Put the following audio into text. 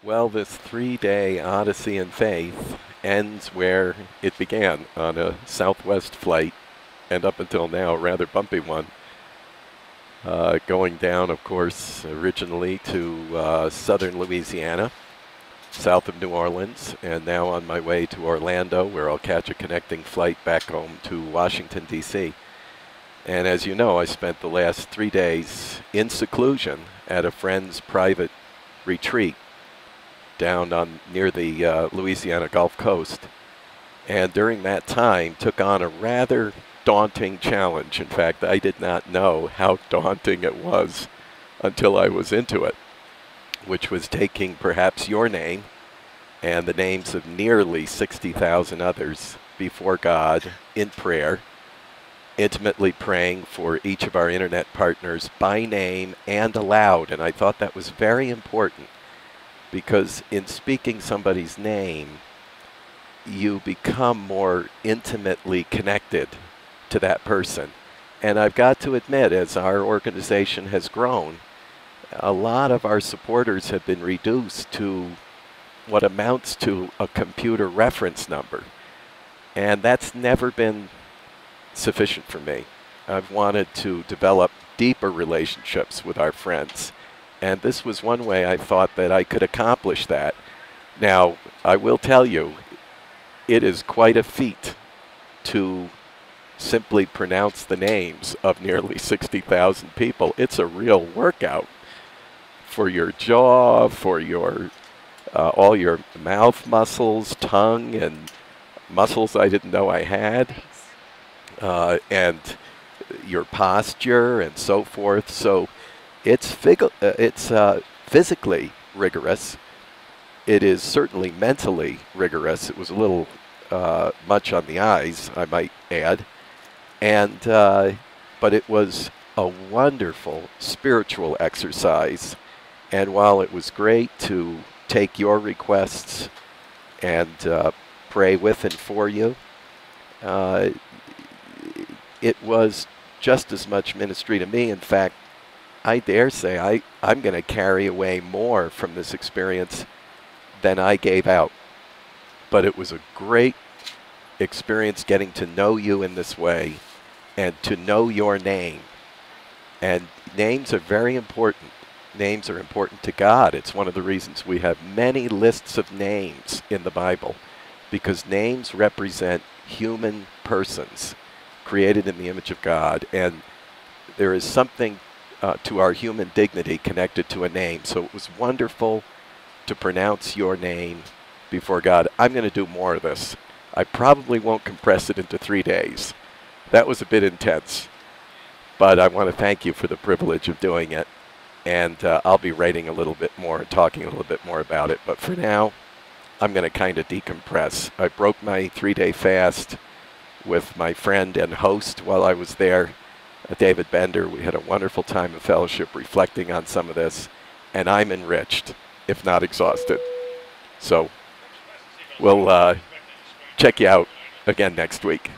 Well, this 3-day odyssey in faith ends where it began, on a Southwest flight, and up until now, a rather bumpy one. Going down, of course, originally to southern Louisiana, south of New Orleans, and now on my way to Orlando, where I'll catch a connecting flight back home to Washington, D.C. And as you know, I spent the last 3 days in seclusion at a friend's private retreat down on near the Louisiana Gulf Coast. And during that time, took on a rather daunting challenge. In fact, I did not know how daunting it was until I was into it, which was taking perhaps your name and the names of nearly 60,000 others before God in prayer, intimately praying for each of our internet partners by name and aloud. And I thought that was very important, because in speaking somebody's name, you become more intimately connected to that person. And I've got to admit, as our organization has grown, a lot of our supporters have been reduced to what amounts to a computer reference number. And that's never been sufficient for me. I've wanted to develop deeper relationships with our friends. And this was one way I thought that I could accomplish that. Now, I will tell you, it is quite a feat to simply pronounce the names of nearly 60,000 people. It's a real workout for your jaw, for your all your mouth muscles, tongue, and muscles I didn't know I had, and your posture and so forth. So it's physically rigorous. It is certainly mentally rigorous. It was a little much on the eyes, I might add. And but it was a wonderful spiritual exercise. And while it was great to take your requests and pray with and for you, it was just as much ministry to me. In fact, I dare say I'm going to carry away more from this experience than I gave out. But it was a great experience getting to know you in this way and to know your name. And names are very important. Names are important to God. It's one of the reasons we have many lists of names in the Bible, because names represent human persons created in the image of God. And there is something to our human dignity connected to a name. So it was wonderful to pronounce your name before God. I'm going to do more of this. I probably won't compress it into 3 days. That was a bit intense. But I want to thank you for the privilege of doing it. And I'll be writing a little bit more and talking a little bit more about it. But for now, I'm going to kind of decompress. I broke my 3-day fast with my friend and host while I was there, David Bender. We had a wonderful time of fellowship reflecting on some of this. And I'm enriched, if not exhausted. So we'll check you out again next week.